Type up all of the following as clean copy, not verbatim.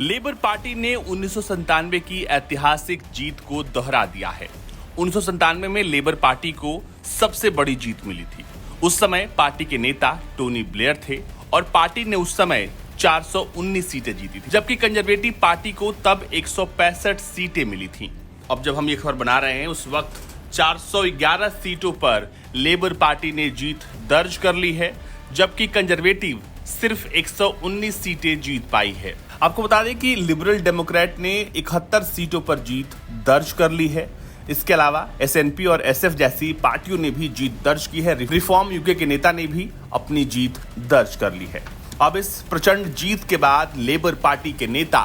Labour party ने 1997 की ऐतिहासिक जीत को दोहरा दिया है। 1997 में लेबर पार्टी को सबसे बड़ी जीत मिली थी। उस समय पार्टी के नेता टोनी ब्लेयर थे और पार्टी ने उस समय 419 सीटें जीती थी, जबकि कंजर्वेटिव पार्टी को तब 165 सीटें मिली थीं। अब जब हम ये खबर बना रहे हैं उस वक्त 411 सीटों पर लेबर पार्टी ने जीत दर्ज कर ली है, जबकि कंजर्वेटिव सिर्फ 119 सीटें जीत पाई है। आपको बता दें कि लिबरल डेमोक्रेट ने 71 सीटों पर जीत दर्ज कर ली है। इसके अलावा एसएनपी और एसएफ जैसी पार्टियों ने भी जीत दर्ज की है। रिफॉर्म यूके के नेता ने भी अपनी जीत दर्ज कर ली है। अब इस प्रचंड जीत के बाद लेबर पार्टी के नेता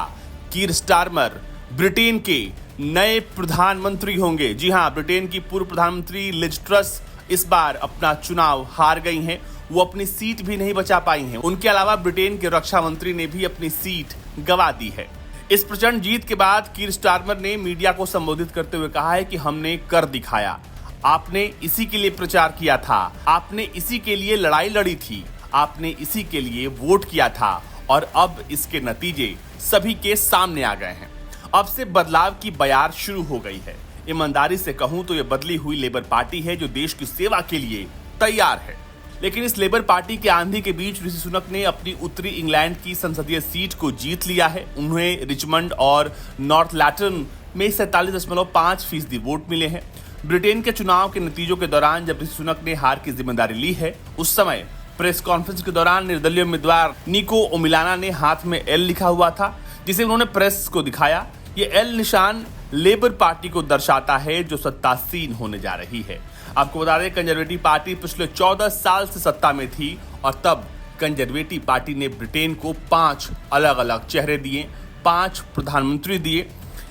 कीर स्टारमर ब्रिटेन के नए प्रधानमंत्री होंगे। जी हां, ब्रिटेन की पूर्व प्रधानमंत्री लिज ट्रस इस बार अपना चुनाव हार गई हैं। वो अपनी सीट भी नहीं बचा पाई हैं। उनके अलावा ब्रिटेन के रक्षा मंत्री ने भी अपनी सीट गंवा दी है। इस प्रचंड जीत के बाद कीर स्टारमर ने मीडिया को संबोधित करते हुए कहा है कि हमने कर दिखाया। आपने इसी के लिए प्रचार किया था, आपने इसी के लिए लड़ाई लड़ी थी, आपने इसी के लिए वोट किया था और अब इसके नतीजे सभी के सामने आ गए हैं। अब से बदलाव की बयार शुरू हो गई है। ईमानदारी से कहूं तो यह बदली हुई लेबर पार्टी है जो देश की सेवा के लिए तैयार है। लेकिन इस लेबर पार्टी के आंधी के बीच ऋषि सुनक ने अपनी उत्तरी इंग्लैंड की संसदीय सीट को जीत लिया है। उन्हें रिचमंड और नॉर्थ लैटन में 47.5% वोट मिले हैं। ब्रिटेन के चुनाव के नतीजों के दौरान जब ऋषि सुनक ने हार की जिम्मेदारी ली है, उस समय प्रेस कॉन्फ्रेंस के दौरान निर्दलीय उम्मीदवार निको ओमिलाना ने हाथ में एल लिखा हुआ था, जिसे उन्होंने प्रेस को दिखाया। ये एल निशान लेबर पार्टी को दर्शाता है जो सत्तासीन होने जा रही है। आपको बता दें, कंजर्वेटिव पार्टी पिछले 14 साल से सत्ता में थी और तब कंजर्वेटिव पार्टी ने ब्रिटेन को 5 अलग अलग चेहरे दिए, 5 प्रधानमंत्री दिए।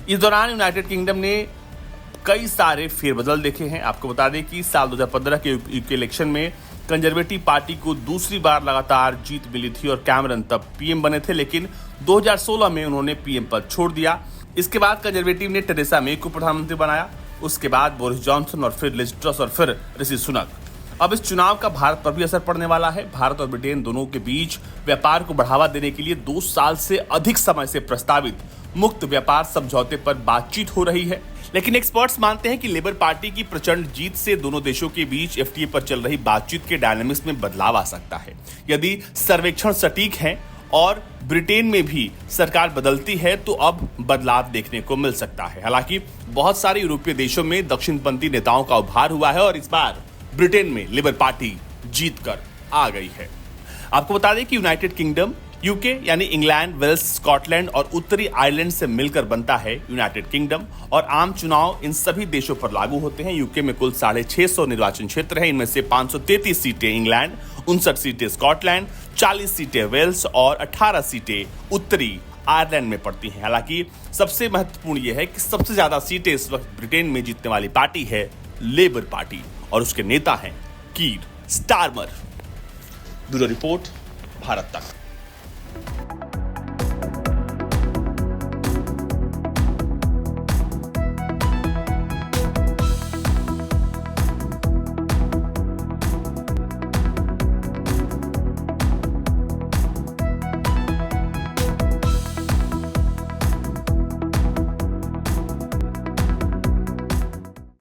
इस दौरान यूनाइटेड किंगडम ने कई सारे फेरबदल देखे हैं। आपको बता दें कि साल 2015 के यूके इलेक्शन में कंजर्वेटिव पार्टी को दूसरी बार लगातार जीत मिली थी और कैमरन तब पीएम बने थे, लेकिन 2016 में उन्होंने पीएम पद छोड़ दिया। इसके बाद कंजर्वेटिव ने टेरेसा मे को प्रधानमंत्री बनाया, उसके बाद बोरिस जॉनसन और फिर लिज ट्रस और फिर ऋषि सुनक। अब इस चुनाव का भारत पर भी असर पड़ने वाला है। भारत और ब्रिटेन दोनों के बीच व्यापार को बढ़ावा देने के लिए 2 साल से अधिक समय से प्रस्तावित मुक्त व्यापार समझौते पर बातचीत हो रही है। लेकिन एक्सपर्ट्स मानते हैं कि लेबर पार्टी की प्रचंड जीत से दोनों देशों के बीच एफटीए पर चल रही बातचीत के डायनामिक्स में बदलाव आ सकता है। यदि सर्वेक्षण सटीक है और ब्रिटेन में भी सरकार बदलती है तो अब बदलाव देखने को मिल सकता है। हालांकि बहुत सारे यूरोपीय देशों में दक्षिणपंथी नेताओं का उभार हुआ है और इस बार ब्रिटेन में लेबर पार्टी जीत कर आ गई है। आपको बता दें कि यूनाइटेड किंगडम यूके यानी इंग्लैंड, वेल्स, स्कॉटलैंड और उत्तरी आयरलैंड से मिलकर बनता है यूनाइटेड किंगडम और आम चुनाव इन सभी देशों पर लागू होते हैं। यूके में कुल 650 निर्वाचन क्षेत्र हैं। इनमें से 533 सीटें इंग्लैंड, 59 सीटें स्कॉटलैंड, 40 सीटें वेल्स और 18 सीटें उत्तरी आयरलैंड में पड़ती हैं। हालांकि सबसे महत्वपूर्ण यह है कि सबसे ज्यादा सीटें इस वक्त ब्रिटेन में जीतने वाली पार्टी है लेबर पार्टी और उसके नेता हैं कीर स्टारमर। ब्यूरो रिपोर्ट, भारत तक।